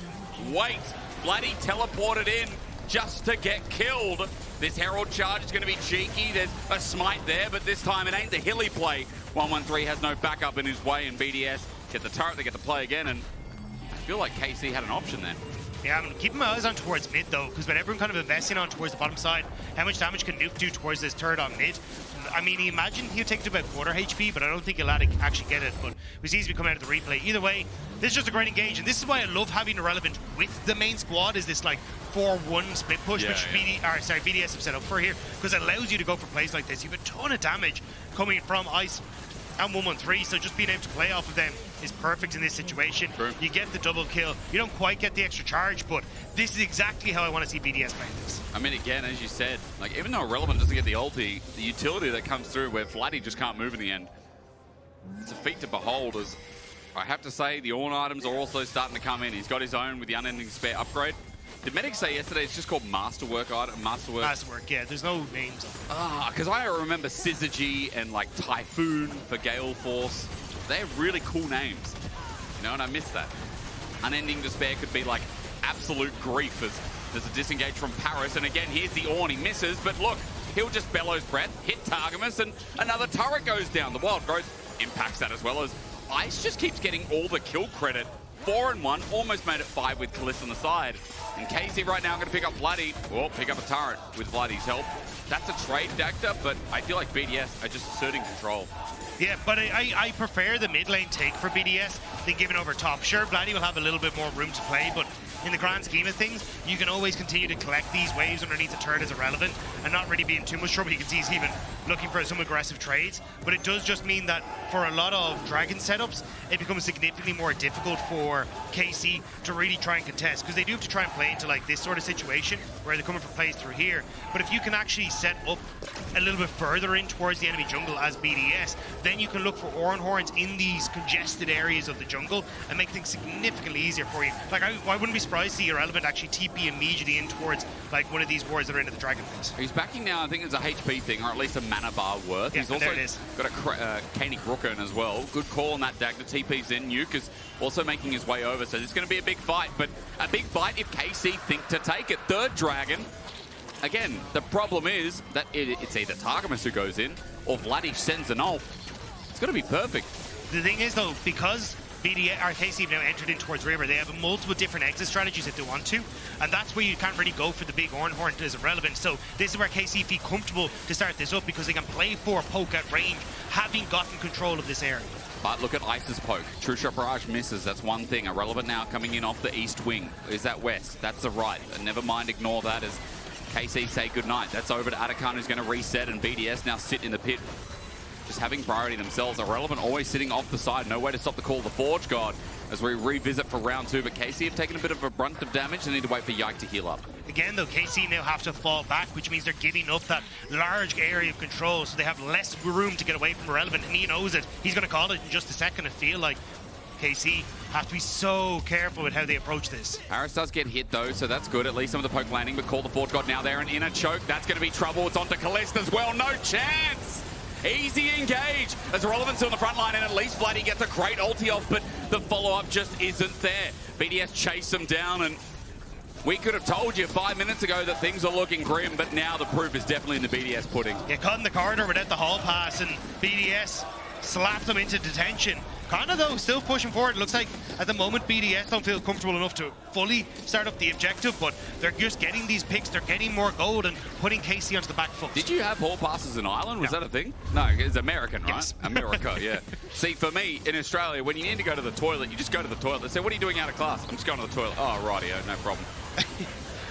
Speaker 9: Wait, Vladi teleported in just to get killed. This Herald charge is going to be cheeky. There's a smite there, but this time it ain't the hilly play. 113 has no backup in his way, and BDS get the turret, they get to play again, and I feel like KC had an option then.
Speaker 10: Yeah, I'm keeping my eyes on towards mid though, because when everyone kind of investing on towards the bottom side, how much damage can Nuke do towards this turret on mid? I mean, imagine he'll take to about quarter HP, but I don't think he'll actually get it. But we see as we come out of the replay. Either way, this is just a great engage, and this is why I love having Irrelevant with the main squad. Is this like 4-1 split push, which BDS have set up for here, because it allows you to go for plays like this. You have a ton of damage coming from Ice and 113, so just being able to play off of them is perfect in this situation.
Speaker 9: True.
Speaker 10: You get the double kill. You don't quite get the extra charge, but this is exactly how I want to see BDS playing this.
Speaker 9: I mean, again, as you said, like even though Irrelevant doesn't get the ulti, the utility that comes through where Vladi just can't move in the end, it's a feat to behold. As I have to say, the Ornn items are also starting to come in. He's got his own with the Unending Spare upgrade. Did Medic say yesterday it's just called Masterwork item?
Speaker 10: Masterwork, yeah. There's no names on it.
Speaker 9: Because I remember Syzygy and like Typhoon for Gale Force. They have really cool names. You know, and I missed that. Unending Despair could be like Absolute Grief as there's a disengage from Parus. And again, here's the Ornn. He misses, but look, he'll just Bellows Breath, hit Targamas, and another turret goes down. The Wild Growth impacts that as well as Ice just keeps getting all the kill credit. 4-1, almost made it 5 with Caliste on the side. And KC right now going to pick up Vladi, or pick up a turret with Vladi's help. That's a trade, Dagda, but I feel like BDS are just asserting control.
Speaker 10: Yeah, but I prefer the mid lane take for BDS than giving over top. Sure, Vladi will have a little bit more room to play, but in the grand scheme of things, you can always continue to collect these waves underneath the turret as Irrelevant and not really be in too much trouble. You can see he's even looking for some aggressive trades, but it does just mean that for a lot of Dragon setups, it becomes significantly more difficult for KC to really try and contest, because they do have to try and play into like this sort of situation where they're coming for plays through here. But if you can actually set up a little bit further in towards the enemy jungle as BDS, then you can look for Ornn in these congested areas of the jungle and make things significantly easier for you. Like I wouldn't be surprised to see Irrelevant actually TP immediately in towards like one of these wards that are into the Dragon phase.
Speaker 9: He's backing now, I think it's a HP thing, or at least a mana bar worth.
Speaker 10: Yeah,
Speaker 9: He's also got a Canny Rookern as well. Good call on that Dagda. TP's in. Nuke is also making his way over, so it's going to be a big fight, but a big fight if KC think to take it. Third Dragon. Again, the problem is that it's either Targamas who goes in or Vladi sends an ult. It's going to be perfect.
Speaker 10: The thing is though, because BDS or KC have now entered in towards River, they have multiple different exit strategies if they want to, and that's where you can't really go for the big Ornn as Irrelevant. So this is where KC feel comfortable to start this up, because they can play for poke at range, having gotten control of this area.
Speaker 9: But look at Ice's poke. True Shot Barrage misses. That's one thing. Irrelevant now coming in off the east wing. Is that west? That's the right. And never mind, ignore that as KC say goodnight. That's over to Atakan, who's going to reset, and BDS now sit in the pit. Just having priority themselves. Irrelevant always sitting off the side. No way to stop the call of the Forge God as we revisit for round 2. But KC have taken a bit of a brunt of damage. They need to wait for Yike to heal up.
Speaker 10: Again, though, KC now have to fall back, which means they're giving up that large area of control, so they have less room to get away from Irrelevant, and he knows it. He's going to call it in just a second. I feel like KC have to be so careful with how they approach this.
Speaker 9: Parus does get hit, though, so that's good. At least some of the poke landing, but call the Forge God now there. An inner choke. That's going to be trouble. It's onto Caliste as well. No chance! Easy engage as Irrelevant's on the front line, and at least Vladi gets a great ulti off, but the follow-up just isn't there. BDS chase them down, and we could have told you 5 minutes ago that things are looking grim, but now the proof is definitely in the BDS pudding.
Speaker 10: Yeah, caught in the corridor without the hall pass, and BDS slapped them into detention. Canna, though, still pushing forward. It looks like at the moment BDS don't feel comfortable enough to fully start up the objective, but they're just getting these picks, they're getting more gold and putting KC onto the back foot.
Speaker 9: Did you have hall passes in Ireland? Was that a thing? No, it's American, right?
Speaker 10: Yes.
Speaker 9: America, yeah. See, for me, in Australia, when you need to go to the toilet, you just go to the toilet. They say, what are you doing out of class? I'm just going to the toilet. Oh, rightio, no problem.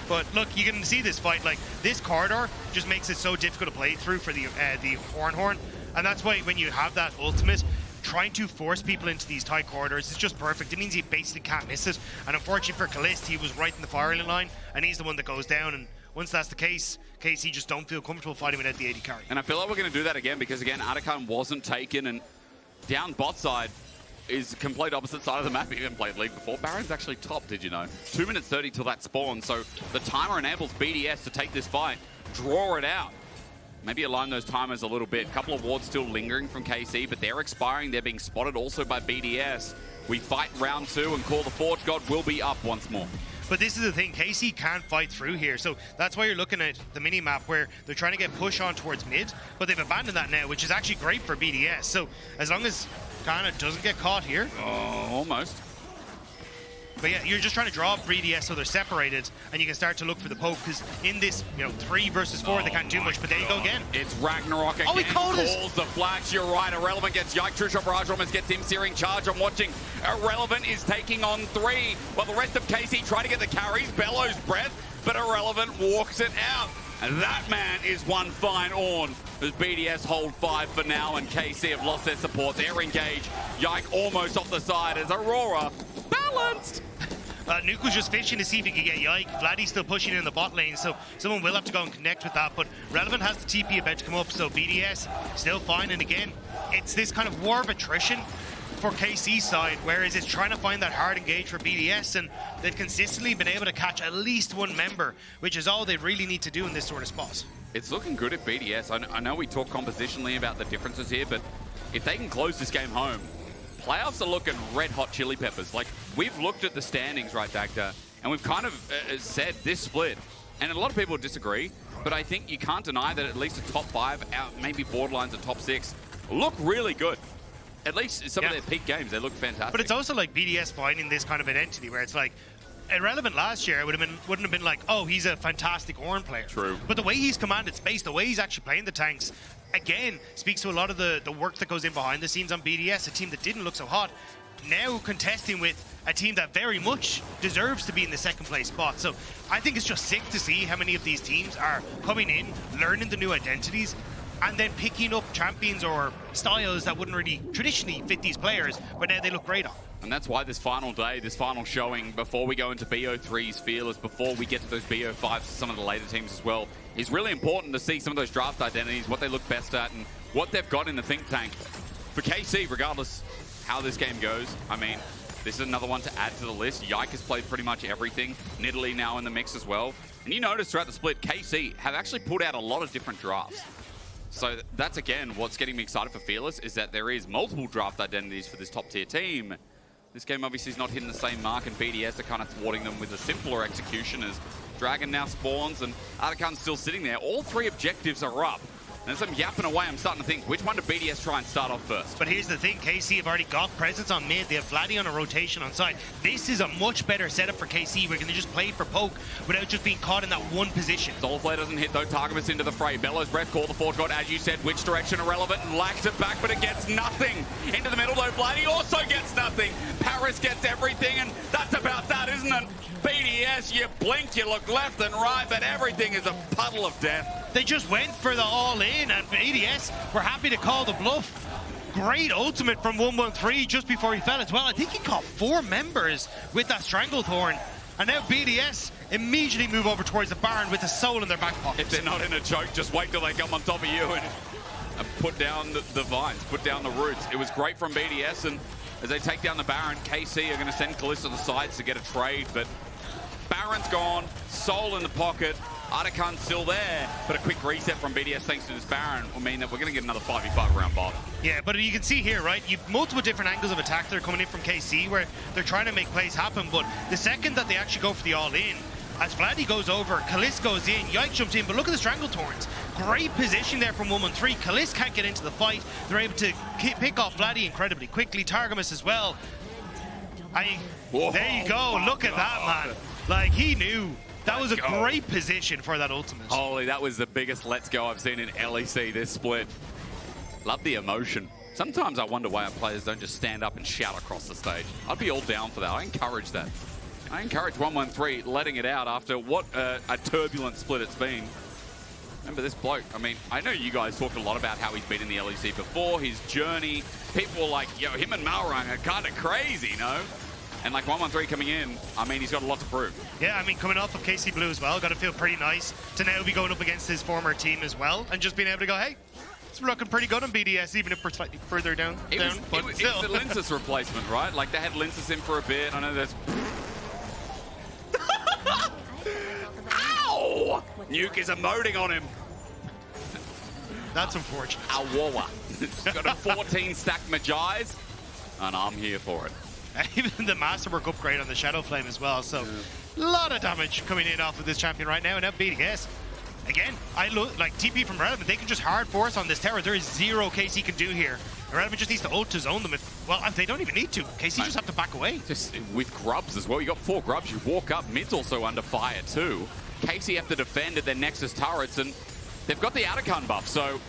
Speaker 10: But look, you can see this fight, like, this corridor just makes it so difficult to play through for the Ornn, and that's why when you have that ultimate, trying to force people into these tight corridors is just perfect. It means you basically can't miss it. And unfortunately for Caliste, he was right in the firing line, and he's the one that goes down. And once that's the case, KC just don't feel comfortable fighting without the AD carry.
Speaker 9: And I feel like we're going to do that again because, again, Atakan wasn't taken, and down bot side is complete opposite side of the map. He even played league before. Baron's actually top, did you know? 2 minutes 30 till that spawn, so the timer enables BDS to take this fight, draw it out. Maybe align those timers a little bit. A couple of wards still lingering from KC, but they're expiring. They're being spotted also by BDS. We fight round 2 and call the Forge God will be up once more.
Speaker 10: But this is the thing, KC can't fight through here, so that's why you're looking at the mini-map where they're trying to get push on towards mid, but they've abandoned that now, which is actually great for BDS. So as long as Canna doesn't get caught here.
Speaker 9: Almost.
Speaker 10: But yeah, you're just trying to draw up BDS so they're separated, and you can start to look for the poke, because in this, 3 versus 4, they can't do much, but there you go again.
Speaker 9: It's Ragnarok again.
Speaker 10: Oh, he calls
Speaker 9: the flash, you're right. Irrelevant gets Yike. True Shot Barrage almost gets him searing charge. I'm watching. Irrelevant is taking on 3, while the rest of KC try to get the carries. Bellows breath, but Irrelevant walks it out. And that man is one fine Ornn as BDS hold 5 for now, and KC have lost their support. They're engaged. Yike almost off the side as Aurora balanced.
Speaker 10: Nuke was just fishing to see if he could get Yike. Vladi's still pushing in the bot lane, so someone will have to go and connect with that. But Relevant has the TP about to come up, so BDS still fine. And again, it's this kind of war of attrition for KC's side, whereas it's trying to find that hard engage for BDS, and they've consistently been able to catch at least one member, which is all they really need to do in this sort of spot.
Speaker 9: It's looking good at BDS. I know we talk compositionally about the differences here, but if they can close this game home, playoffs are looking red hot chili peppers. Like, we've looked at the standings, right, Dagda, and we've kind of said this split, and a lot of people disagree, but I think you can't deny that at least a top 5, out maybe borderlines a top 6, look really good. At least some of their peak games, they look fantastic.
Speaker 10: But it's also like BDS finding this kind of identity where it's like, Irrelevant last year wouldn't have been like, oh, he's a fantastic Ornn player.
Speaker 9: True.
Speaker 10: But the way he's commanded space, the way he's actually playing the tanks, again, speaks to a lot of the work that goes in behind the scenes on BDS, a team that didn't look so hot, now contesting with a team that very much deserves to be in the second place spot. So I think it's just sick to see how many of these teams are coming in, learning the new identities, and then picking up champions or styles that wouldn't really traditionally fit these players, but now they look great on.
Speaker 9: And that's why this final day, this final showing, before we go into BO3's Fearless, before we get to those BO5s, some of the later teams as well, is really important to see some of those draft identities, what they look best at, and what they've got in the think tank. For KC, regardless how this game goes, I mean, this is another one to add to the list. Yike has played pretty much everything. Nidalee now in the mix as well. And you notice throughout the split, KC have actually put out a lot of different drafts. So that's, again, what's getting me excited for Fearless, is that there is multiple draft identities for this top-tier team. This game obviously is not hitting the same mark, and BDS are kind of thwarting them with a simpler execution as Dragon now spawns and Atakan's still sitting there. All 3 objectives are up. And as I'm yapping away, I'm starting to think, which one did BDS try and start off first?
Speaker 10: But here's the thing, KC have already got presence on mid. They have Vladi on a rotation on side. This is a much better setup for KC. We're going to just play for poke without just being caught in that one position.
Speaker 9: Soulflare doesn't hit though. Targamas into the fray. Bellows breath, call the Forge God, as you said. Which direction irrelevant, and lacks it back, but it gets nothing. Into the middle though, Vladi also gets nothing. Parus gets everything, and that's about that, isn't it? BDS, you blink, you look left and right, but everything is a puddle of death.
Speaker 10: They just went for the all-in, and BDS were happy to call the bluff. Great ultimate from 113 just before he fell as well. I think he caught 4 members with that Stranglethorn. And now BDS immediately move over towards the Baron with the soul in their back pocket.
Speaker 9: If they're not in a choke, just wait till they come on top of you and put down the vines, put down the roots. It was great from BDS, and as they take down the Baron, KC are going to send Caliste to the sides to get a trade, but Baron's gone, soul in the pocket, Artican's still there, but a quick reset from BDS thanks to this Baron will mean that we're going to get another 5v5 around bottom.
Speaker 10: Yeah, but you can see here, right, you've multiple different angles of attack that are coming in from KC where they're trying to make plays happen, but the second that they actually go for the all-in, as Vladi goes over, Caliste goes in, Yike jumps in, but look at the Stranglethorns. Great position there from 113. Caliste can't get into the fight. They're able to pick off Vladi incredibly quickly. Targamas as well. There you go. Look at that, man. Like, he knew. That was a great position for that ultimate.
Speaker 9: Holy, that was the biggest let's go I've seen in LEC this split. Love the emotion. Sometimes I wonder why our players don't just stand up and shout across the stage. I'd be all down for that. I encourage that. I encourage 113 letting it out after what a turbulent split it's been. Remember this bloke, I mean, I know you guys talked a lot about how he's been in the LEC before, his journey. People were like, yo, him and Myrwn are kind of crazy, you know? And like 113 coming in, I mean, he's got a lot to prove.
Speaker 10: Yeah, I mean, coming off of KC Blue as well, got to feel pretty nice to now be going up against his former team as well, and just being able to go, hey, it's looking pretty good on BDS, even if we're slightly further down.
Speaker 9: It was the Linsus replacement, right? Like, they had Linsus in for a bit. I know there's... Ow! Nuke is emoting on him.
Speaker 10: That's unfortunate.
Speaker 9: Aurora. Got a 14 stack Magi's, and I'm here for it.
Speaker 10: Even the Masterwork upgrade on the Shadow Flame as well, so a lot of damage coming in off of this champion right now, and now BDS. Again, I look like TP from Relevant, they can just hard force on this tower. There is zero KC can do here. Relevant just needs to ult to zone them. If they don't even need to. KC just have to back away.
Speaker 9: Just with grubs as well. You got 4 grubs, you walk up. Mid's also under fire too. KC have to defend at their Nexus turrets, and they've got the Atacon buff, so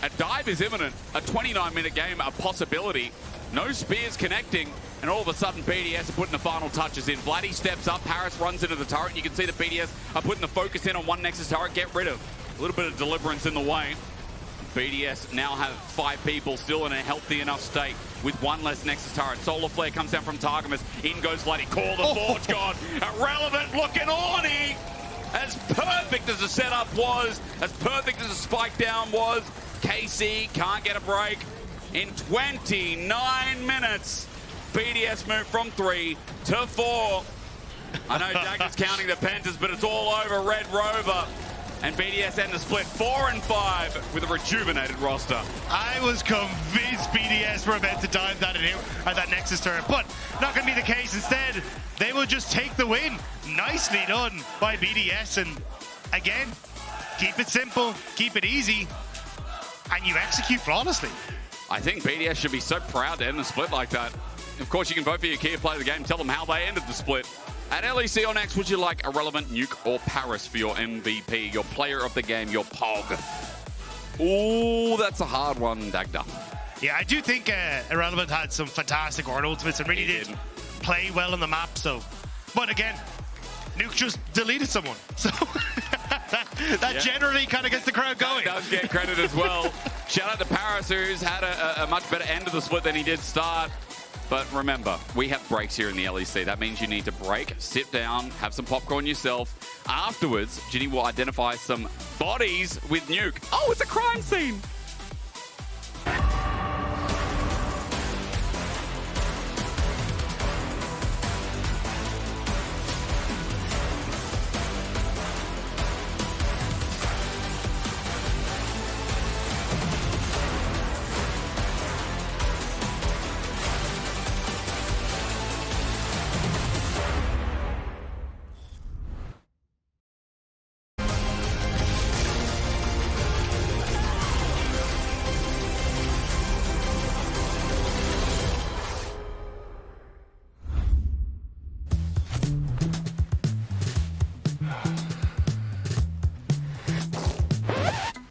Speaker 9: a dive is imminent. A 29-minute game, a possibility. No spears connecting, and all of a sudden BDS are putting the final touches in. Vladi steps up, Parus runs into the turret, and you can see that BDS are putting the focus in on one Nexus turret. Get rid of a little bit of deliverance in the way. BDS now have 5 people still in a healthy enough state with 1 less Nexus turret. Solar Flare comes down from Targamas. In goes Vladi. Call the Forge God. Irrelevant looking Ornn. As perfect as the setup was, as perfect as the spike down was, KC can't get a break. In 29 minutes, BDS moved from 3 to 4. I know Dagda's counting the Panthers, but it's all over Red Rover. And BDS end the split 4-5 with a rejuvenated roster.
Speaker 10: I was convinced BDS were about to dive that in that Nexus turret, but not going to be the case. Instead, they will just take the win. Nicely done by BDS. And again, keep it simple, keep it easy, and you execute flawlessly.
Speaker 9: I think BDS should be so proud to end the split like that. Of course, you can vote for your key player of the game. Tell them how they ended the split. At LEC or next, would you like Irrelevant, Nuke, or Parus for your MVP, your player of the game, your POG? Ooh, that's a hard one, Dagda.
Speaker 10: Yeah, I do think Irrelevant had some fantastic Ornn ultimates and really did play well on the map. So, but again, Nuke just deleted someone. So that generally kind of gets the crowd going.
Speaker 9: That does get credit as well. Shout out to Parus, who's had a much better end of the split than he did start. But remember, we have breaks here in the LEC. That means you need to break, sit down, have some popcorn yourself. Afterwards, Ginny will identify some bodies with Nuke. Oh, it's a crime scene!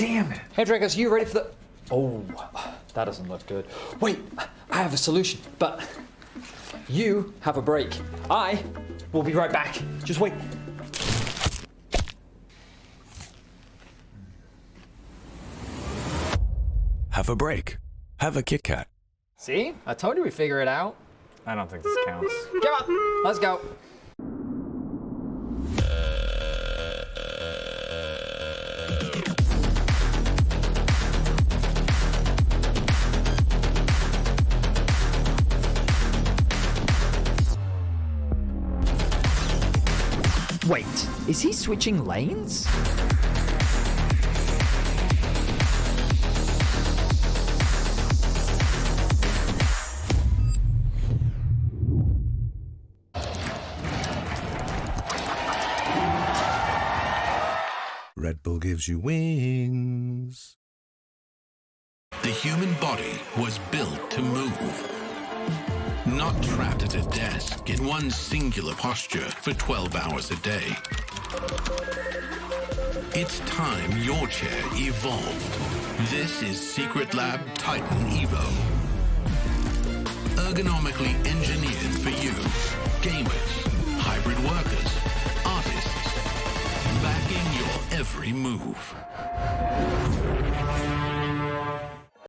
Speaker 11: Damn it. Hairdrakers, you ready for the... Oh, that doesn't look good. Wait, I have a solution, but you have a break. I will be right back. Just wait.
Speaker 12: Have a break. Have a Kit Kat.
Speaker 11: See? I told you we'd figure it out.
Speaker 3: I don't think this counts.
Speaker 11: Come on, let's go.
Speaker 13: Wait, is he switching lanes?
Speaker 12: Red Bull gives you wings.
Speaker 14: The human body was built to move. Not trapped at a desk in one singular posture for 12 hours a day. It's time your chair evolved. This is Secret Lab Titan Evo. Ergonomically engineered for you, gamers, hybrid workers, artists, backing your every move.